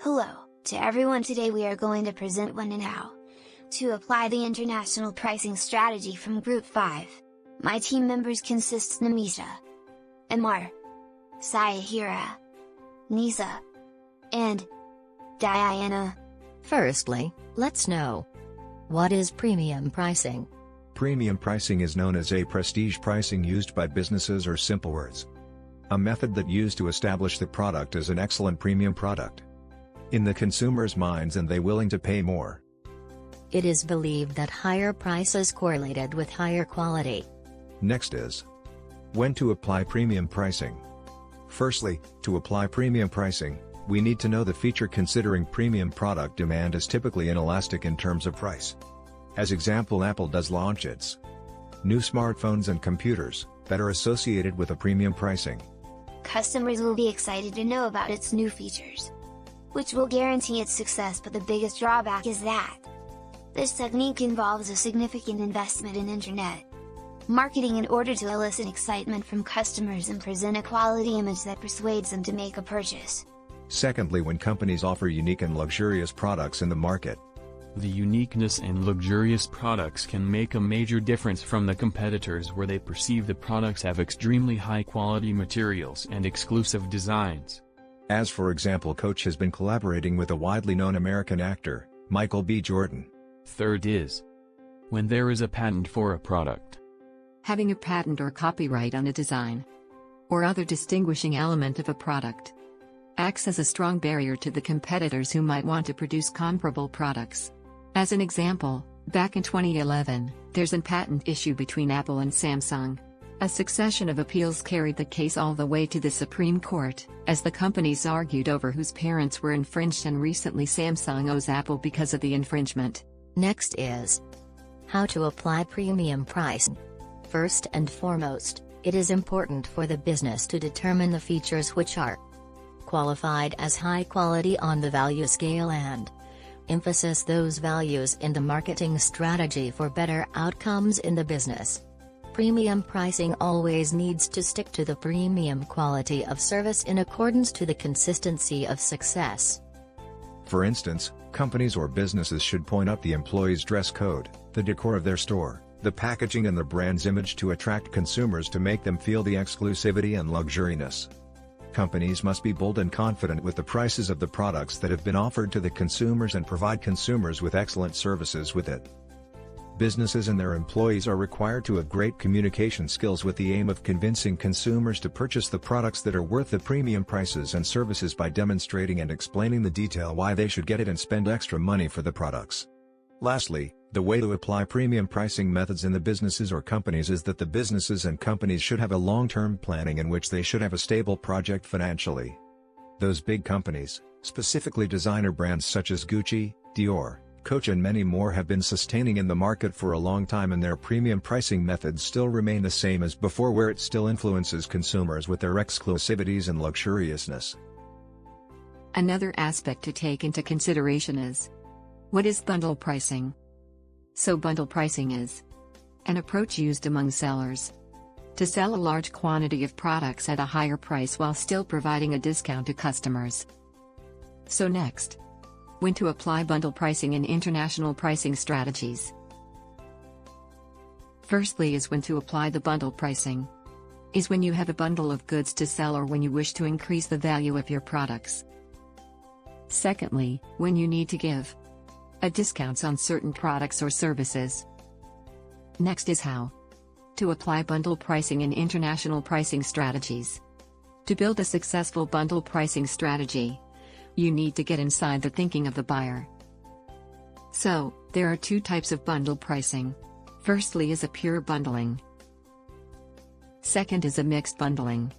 Hello, to everyone. Today we are going to present when and how to apply the international pricing strategy from Group 5. My team members consist NIMISHA, AMMAR, SYAHIRAH, NISA, and DIYANAH. Firstly, let's know, what is premium pricing? Premium pricing is known as a prestige pricing used by businesses, or simple words, a method that used to establish the product as an excellent premium product in the consumer's minds, and they willing to pay more. It is believed that higher prices correlated with higher quality. Next is, when to apply premium pricing. Firstly, to apply premium pricing, we need to know the feature, considering premium product demand is typically inelastic in terms of price. As example, Apple does launch its new smartphones and computers that are associated with a premium pricing. Customers will be excited to know about its new features, which will guarantee its success, but the biggest drawback is that this technique involves a significant investment in internet marketing in order to elicit excitement from customers and present a quality image that persuades them to make a purchase. Secondly, when companies offer unique and luxurious products in the market. The uniqueness and luxurious products can make a major difference from the competitors, where they perceive the products have extremely high-quality materials and exclusive designs. As for example, Coach has been collaborating with a widely known American actor, Michael B. Jordan. Third is, when there is a patent for a product. Having a patent or copyright on a design or other distinguishing element of a product acts as a strong barrier to the competitors who might want to produce comparable products. As an example, back in 2011, there's a patent issue between Apple and Samsung. A succession of appeals carried the case all the way to the Supreme Court, as the companies argued over whose patents were infringed, and recently Samsung owes Apple because of the infringement. Next is, how to apply premium pricing. First and foremost, it is important for the business to determine the features which are qualified as high quality on the value scale and emphasize those values in the marketing strategy for better outcomes in the business. Premium pricing always needs to stick to the premium quality of service in accordance to the consistency of success. For instance, companies or businesses should point out the employees' dress code, the decor of their store, the packaging and the brand's image to attract consumers, to make them feel the exclusivity and luxuriness. Companies must be bold and confident with the prices of the products that have been offered to the consumers, and provide consumers with excellent services with it. Businesses and their employees are required to have great communication skills with the aim of convincing consumers to purchase the products that are worth the premium prices and services by demonstrating and explaining the detail why they should get it and spend extra money for the products. Lastly, the way to apply premium pricing methods in the businesses or companies is that the businesses and companies should have a long-term planning in which they should have a stable project financially. Those big companies, specifically designer brands such as Gucci, Dior, Coach and many more, have been sustaining in the market for a long time, and their premium pricing methods still remain the same as before, where it still influences consumers with their exclusivities and luxuriousness. Another aspect to take into consideration is, what is bundle pricing? So bundle pricing is an approach used among sellers to sell a large quantity of products at a higher price while still providing a discount to customers. So next, when to apply bundle pricing in international pricing strategies. Firstly is when to apply the bundle pricing is when you have a bundle of goods to sell, or when you wish to increase the value of your products. Secondly, when you need to give a discounts on certain products or services. Next is how to apply bundle pricing in international pricing strategies. To build a successful bundle pricing strategy, you need to get inside the thinking of the buyer. So, there are two types of bundle pricing. Firstly is a pure bundling. Second is a mixed bundling.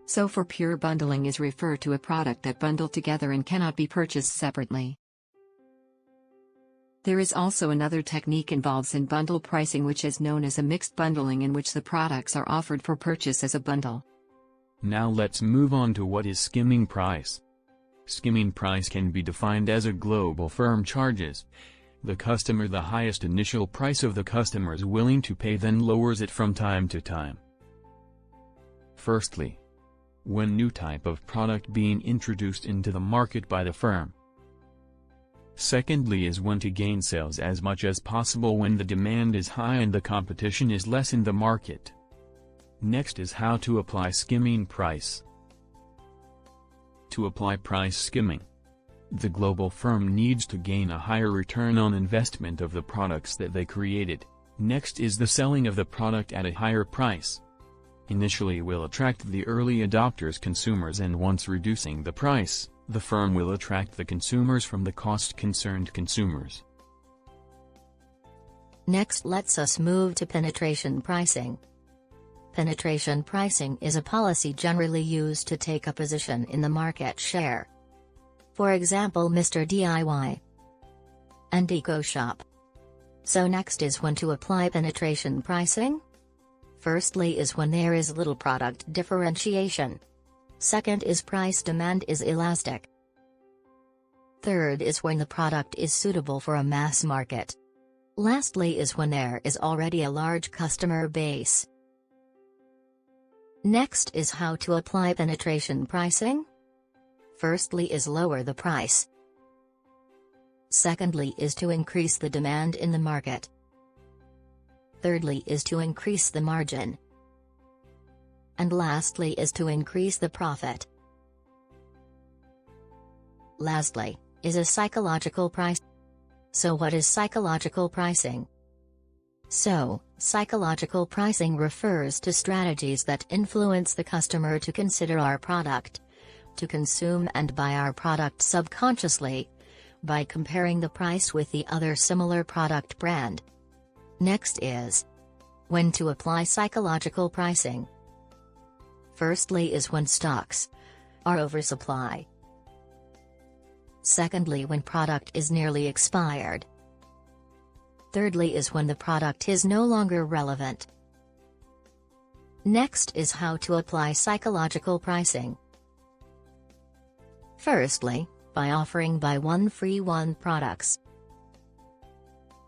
So for pure bundling is referred to a product that bundled together and cannot be purchased separately. There is also another technique involved in bundle pricing, which is known as a mixed bundling, in which the products are offered for purchase as a bundle. Now let's move on to what is skimming price. Skimming price can be defined as a global firm charges the customer the highest initial price of the customer is willing to pay, then lowers it from time to time. Firstly, when new type of product being introduced into the market by the firm. Secondly is when to gain sales as much as possible when the demand is high and the competition is less in the market. Next is how to apply skimming price. To apply price skimming, the global firm needs to gain a higher return on investment of the products that they created. Next is the selling of the product at a higher price. Initially will attract the early adopters consumers, and once reducing the price, the firm will attract the consumers from the cost-concerned consumers. Next let's us move to penetration pricing. Penetration pricing is a policy generally used to take a position in the market share. For example, Mr. DIY and Eco Shop. So next is when to apply penetration pricing. Firstly is when there is little product differentiation. Second is price demand is elastic. Third is when the product is suitable for a mass market. Lastly is when there is already a large customer base. Next is how to apply penetration pricing. Firstly is lower the price. Secondly is to increase the demand in the market. Thirdly is to increase the margin. And lastly is to increase the profit. Lastly, is a psychological price. So what is psychological pricing? So, psychological pricing refers to strategies that influence the customer to consider our product, to consume and buy our product subconsciously, by comparing the price with the other similar product brand. Next is when to apply psychological pricing. Firstly is when stocks are oversupply. Secondly when product is nearly expired. Thirdly is when the product is no longer relevant. Next is how to apply psychological pricing. Firstly, by offering buy one free one products.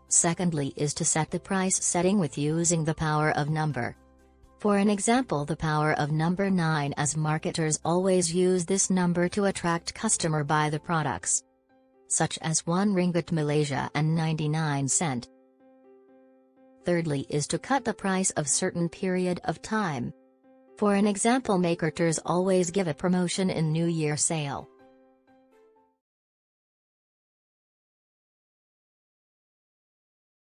Secondly is to set the price setting with using the power of number. For an example, the power of number 9, as marketers always use this number to attract customer buy the products, such as 1 ringgit Malaysia and 99 cent. Thirdly is to cut the price of certain period of time. For an example, marketers always give a promotion in New Year sale.